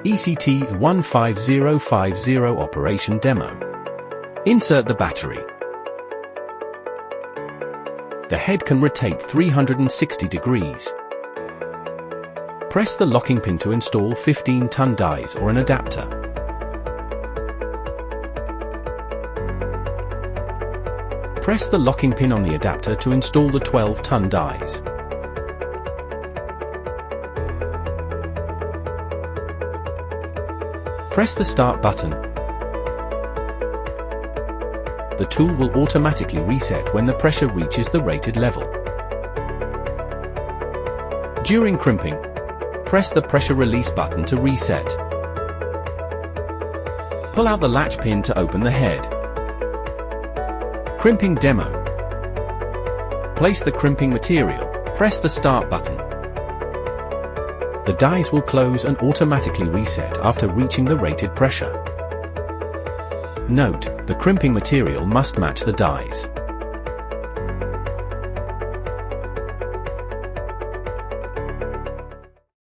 ECT-15050 Operation Demo. Insert the battery. The head can rotate 360 degrees. Press the locking pin to install 15-ton dies or an adapter. Press the locking pin on the adapter to install the 12-ton dies. Press the start button. The tool will automatically reset when the pressure reaches the rated level. During crimping, press the pressure release button to reset. Pull out the latch pin to open the head. Crimping demo. Place the crimping material. Press the start button. The dies will close and automatically reset after reaching the rated pressure. Note, the crimping material must match the dies.